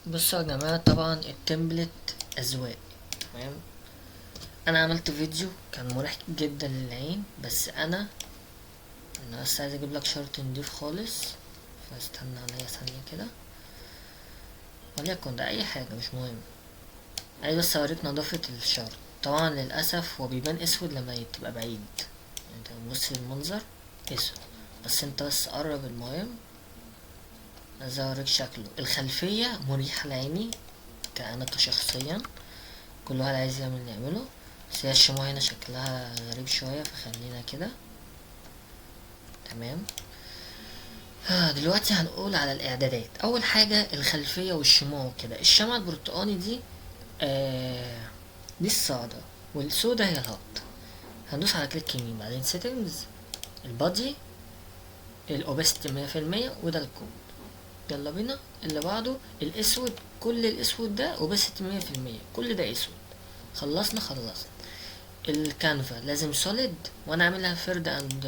بصوا يا جماعة، طبعا التمبلت أذواق. تمام. أنا عملت فيديو كان مريح جدا للعين، بس أنا بس عايز أجيب لك شرط نضيف خالص، فاستنى عليا ثانية كده. وليكن ده أي حاجة مش مهم، عايز بس أوريك نظافة الشرط. طبعا للأسف هو بيبان أسود لما تبقى بعيد، انت بص المنظر أسود، بس انت بس قرب المهم. عايز أوريك شكله، الخلفية مريحة لعيني كأنا كشخصيا. كل واحد عايز يعمل اللي يعمله، بس هي الشموع هنا شكلها غريب شوية، فخلينا كده. تمام. دلوقتي هنقول على الإعدادات. أول حاجة الخلفية والشموع كده. الشمعة البرتقاني دي دي الصاعدة، والسودة هي الهات. هندوس على كليك يمين، بعدين سيتنجز، البادي، الأوبستي 100%، وده الكود. يلا بينا اللي بعده. الأسود، كل الأسود ده أوبستي 100%، كل ده أسود. خلصنا. الكانفا لازم سوليد، وانا عاملها فيرد اند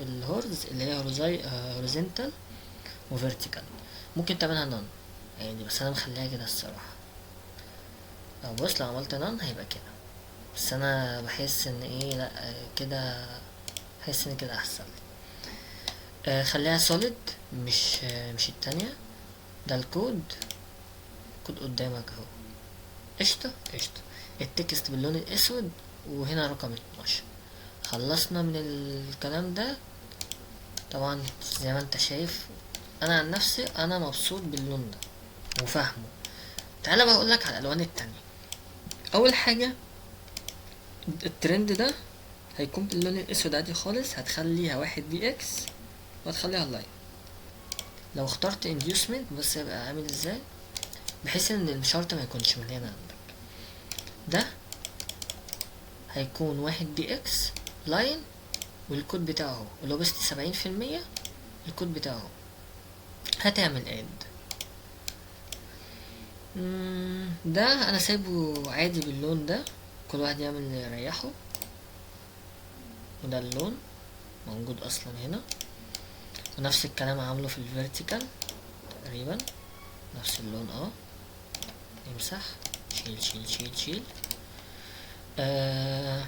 الهورز اللي هي هوريزونتال وفيرتيكال. ممكن تعملها نون يعني، بس انا مخليها كده الصراحه. بص لو عملت نون هيبقى كده، بس انا بحس ان ايه، لا كده، بحس ان كده احسن. خليها سوليد، مش التانية. ده الكود قدامك اهو. قشطة. التكست باللون الاسود، وهنا رقم 12. خلصنا من الكلام ده. طبعا زي ما انت شايف، انا عن نفسي انا مبسوط باللون ده وفاهمه. تعالى بقى اقولك على الالوان التانية. اول حاجة، الترند ده هيكون باللون الاسود عادي خالص، هتخليها 1 DX وهتخليها لاين. لو اخترت inducement بص هيبقى عامل ازاي، بحيث ان الشرط ما يكونش من هنا عندك. ده هيكون 1 DX لاين، والكود بتاعه اهو، الاوبستي 70%، الكود بتاعه اهو. هتعمل اد. ده انا سايبه عادي باللون ده، كل واحد يعمل اللي يريحه. وده اللون موجود اصلا هنا، ونفس الكلام عامله في الفيرتيكال تقريبا، نفس اللون. نمسح، شيل. آه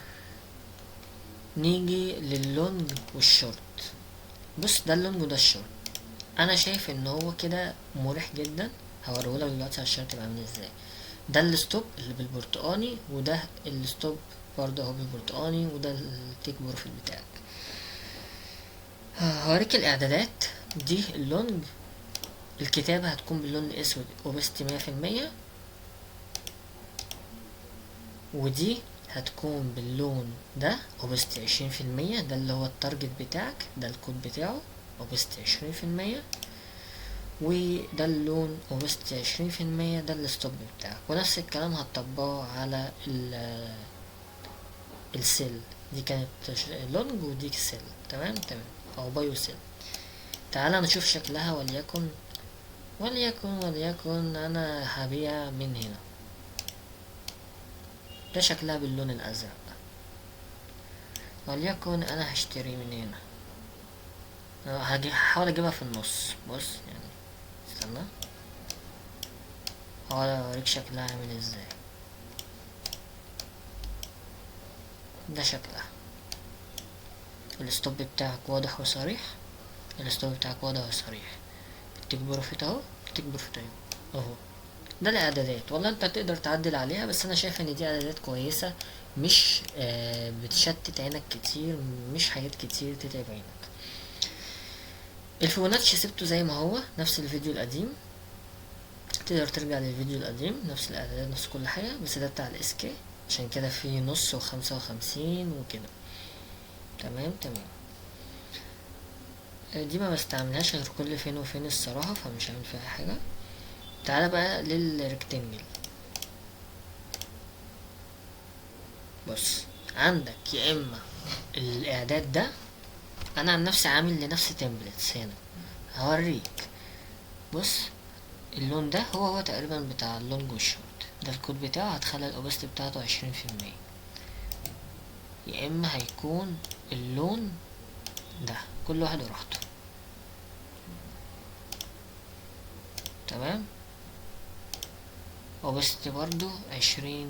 نيجي لللونج والشورت. بص ده اللونج وده الشورت، انا شايف ان هو كده مريح جدا. هوريهولك دلوقتي على الشورت يبقى عامل ازاي. ده الستوب اللي بالبرتقاني، وده الستوب برضه اهو بالبرتقاني، وده التيك بروفيل بتاعك. هوريك الاعدادات. دي اللونج، الكتابة هتكون باللون الاسود اوبستي 100%، ودي هتكون باللون ده اوبستي 20%، ده اللي هو التارجت بتاعك، ده الكود بتاعه اوبستي 20%. وده اللون اوبستي 20%، ده الستوب بتاعك. ونفس الكلام هتطبقه على السيل. دي كانت لونج ودي سيل. تمام او بايو سيل. تعالى نشوف شكلها. وليكن انا هبيع من هنا. ده شكلها باللون الازرق. وليكن انا هشتري من هنا. هحاول اجيبها في النص. بص يعني، استنى هحاول اوريك شكلها عامل ازاي. ده شكلها، الستوب بتاعك واضح وصريح. التيك بروفيت اهو، اهو. ده الاعدادات، والله انت تقدر تعدل عليها، بس انا شايف ان دي اعدادات كويسة، مش بتشتت عينك كتير، مش حاجات كتير تتعب عينك. الفيبوناتشي سبته زي ما هو، نفس الفيديو القديم. تقدر ترجع للفيديو القديم، نفس الاعدادات نفس كل حاجة، بس ده بتاع الاس كي، عشان كده في نص و55 وكده. تمام. دي ما بستعملهاش غير كل فين وفين الصراحة، فمش هعمل فيها حاجة. تعالى بقى للريكتانجل. بص، عندك يا اما الاعداد ده، انا عن نفسي عامل لنفسي تمبلتس هنا، هوريك. بص، اللون ده هو تقريبا بتاع اللونج والشورت. ده الكود بتاعه، هتخلي الاوبستي بتاعته 20%. يا اما هيكون اللون ده، كل واحد براحته. تمام. اوبستي برضو 20%.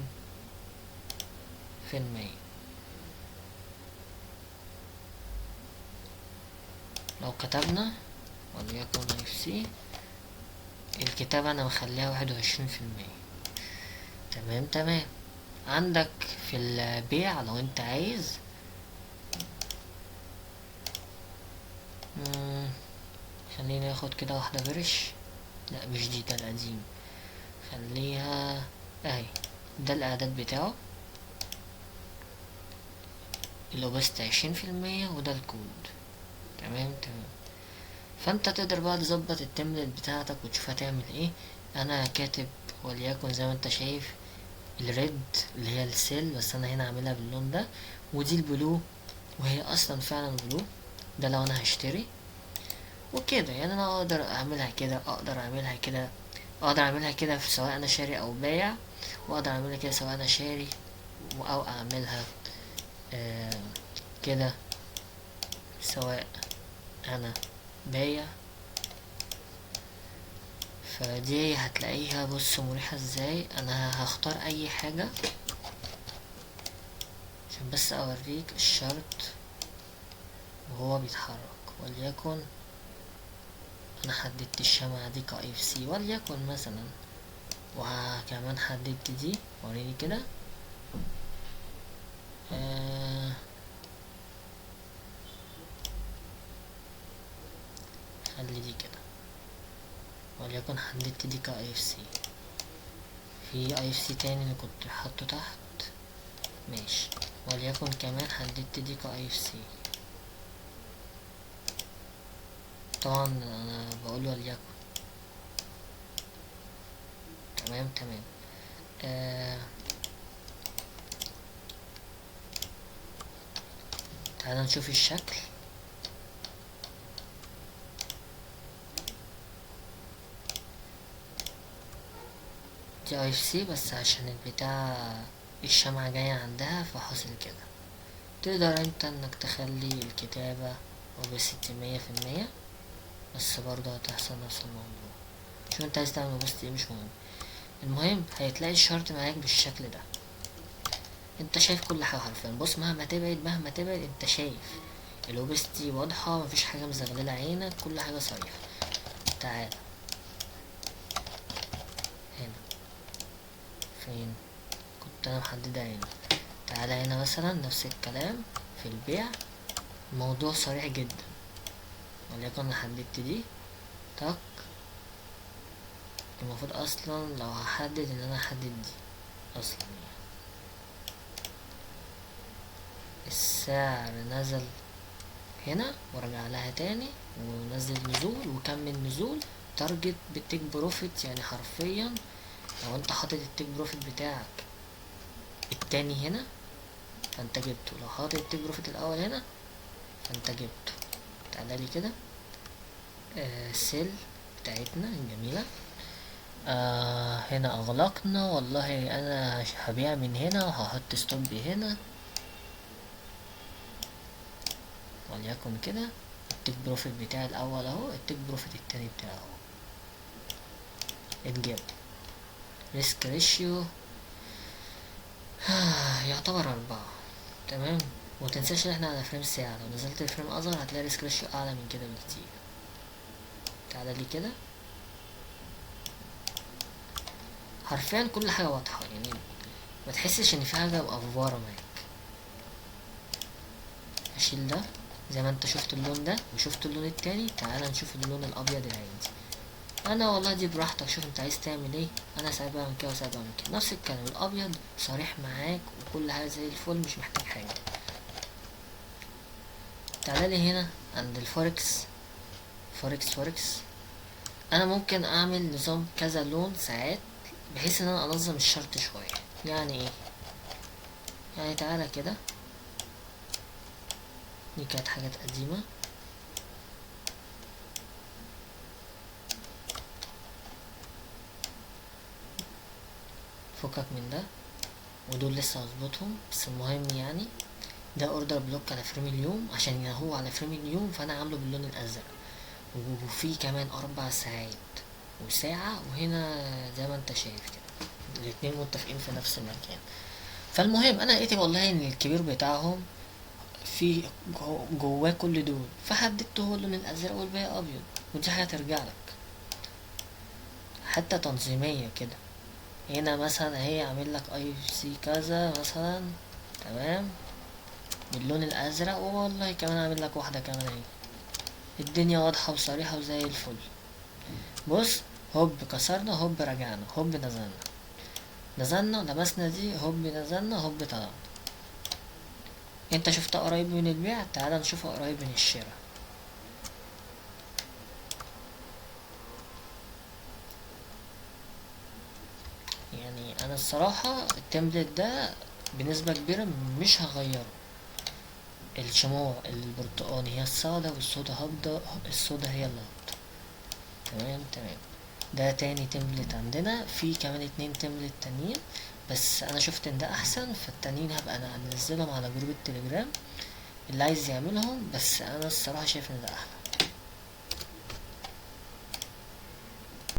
لو كتبنا وليكن FC، الكتابة انا مخليها 21%. تمام تمام. عندك في البيع لو انت عايز خلينا ناخد كده واحدة برش. لا مش دي، ده القديم. خليها اهي، ده الاعداد بتاعه، الاوبست 20%، وده الكود. تمام تمام. فانت تقدر بقى تظبط التمبلت بتاعتك وتشوف هتعمل ايه. انا كاتب وليكن زي ما انت شايف الريد اللي هي السيل، بس انا هنا عاملها باللون ده، ودي البلو وهي اصلا فعلا بلو، ده لو انا هشتري. وكده يعني انا اقدر اعملها كده، اقدر اعملها كده، اقدر اعملها كده سواء انا شاري او بايع، واقدر اعملها كده سواء انا شاري او اعملها كده سواء انا بايع. فدي هتلاقيها بص مريحة ازاي. انا هختار اي حاجة عشان بس اوريك الشرط وهو بيتحرك. وليكن انا حددت الشمعة دي كIFC وليكن مثلا، وكمان حددت دي، وريني كده خلي دي كده، وليكن حددت دي كIFC. في IFC تاني انا كنت حاطه تحت، ماشي. وليكن كمان حددت دي كIFC. طبعا انا بقول وليكن. تمام تمام. تعالى نشوف الشكل. دي IFC بس عشان البتاع الشمعة جاية عندها فحصل كده. تقدر انت انك تخلي الكتابة ب60%، بس برضه هتحصل نفس الموضوع. شوف انت عايز تعمل بوست ايه، مش مهم. المهم هيتلاقي الشرط معاك بالشكل ده. انت شايف كل حاجة حرفيا. بص مهما تبعد مهما تبعد انت شايف الاوبستي واضحة، مفيش حاجة مزغللة عينك، كل حاجة صريحة. تعال هنا، فين كنت انا محددها هنا. تعالى هنا مثلا نفس الكلام في البيع، الموضوع صريح جدا. وليكن انا حددت دي تك. المفروض اصلا لو هحدد ان انا احدد دي اصلا يعني. السعر نزل هنا ورجع لها تاني، ونزل نزول وكمل نزول. تارجت بالتيك بروفيت، يعني حرفيا لو انت حاطط التيك بروفيت بتاعك التاني هنا فانت جبته، لو حاطط التيك بروفيت الاول هنا فانت جبته. تعالى لي كده السيل بتاعتنا الجميلة. هنا اغلقنا، والله انا هبيع من هنا وهحط ستوب هنا وليكن كده. التيك بروفيت بتاعي الاول اهو، التيك بروفيت التاني بتاعي اهو اتجاب. ريسك ريشيو يعتبر 4. تمام. ومتنساش ان احنا على فريم ساعة، لو نزلت الفريم اصغر هتلاقي ريسك ريشيو اعلى من كده بكتير. تعالى لي كده، حرفيا كل حاجة واضحة يعني، ما تحسش ان في حاجة مقفورة معاك. اشيل ده زي ما انت شفت اللون ده وشفت اللون التاني. تعالى نشوف اللون الابيض العادي. انا والله دي براحتك، شوف انت عايز تعمل ايه. انا ساعات بعمل كده وساعات بعمل كده. نفس الكلام الابيض صريح معاك وكل حاجة زي الفل، مش محتاج حاجة. تعالى لي هنا عند الفوركس. فوركس انا ممكن اعمل نظام كذا لون ساعات بحيث ان انا انظم الشرط شوية. يعني ايه؟ يعني تعالى كده، دي كانت حاجات قديمة. فكك من ده، ودول لسه هظبطهم. بس المهم يعني ده اوردر بلوك على فريم اليوم، عشان هو على فريم اليوم فانا عامله باللون الازرق. وفي كمان 4 ساعات وساعة، وهنا زي ما انت شايف كده الاتنين متفقين في نفس المكان. فالمهم انا لقيت والله ان الكبير بتاعهم في جواه كل دول، فحددته اللون الازرق والباقي ابيض، ودي حاجه ترجع لك حتى تنظيميه كده. هنا مثلا اهي عامل لك اي سي كذا مثلا، تمام، باللون الازرق، والله كمان عامل لك واحده كمان اهي. الدنيا واضحه وصريحه وزي الفل. بص، هوب كسرنا، هوب رجعنا، هوب نزلنا، نزلنا لمسنا دي، هوب نزلنا، هوب طلعنا. انت شفتها قريب من البيع، تعال نشوفها قريب من الشراء. يعني انا الصراحة التمبلت ده بنسبة كبيرة مش هغيره. الشموع البرتقاني هي الصعدة، والصودا هابطة، الصودا هي اللي هابطة. تمام تمام. ده تاني تمبلت عندنا، في كمان اتنين تمبلت تانيين، بس انا شفت ان ده احسن، فالتانيين هبقى انا انزلهم على جروب التليجرام اللي عايز يعملهم، بس انا الصراحة شايف ان ده احلى.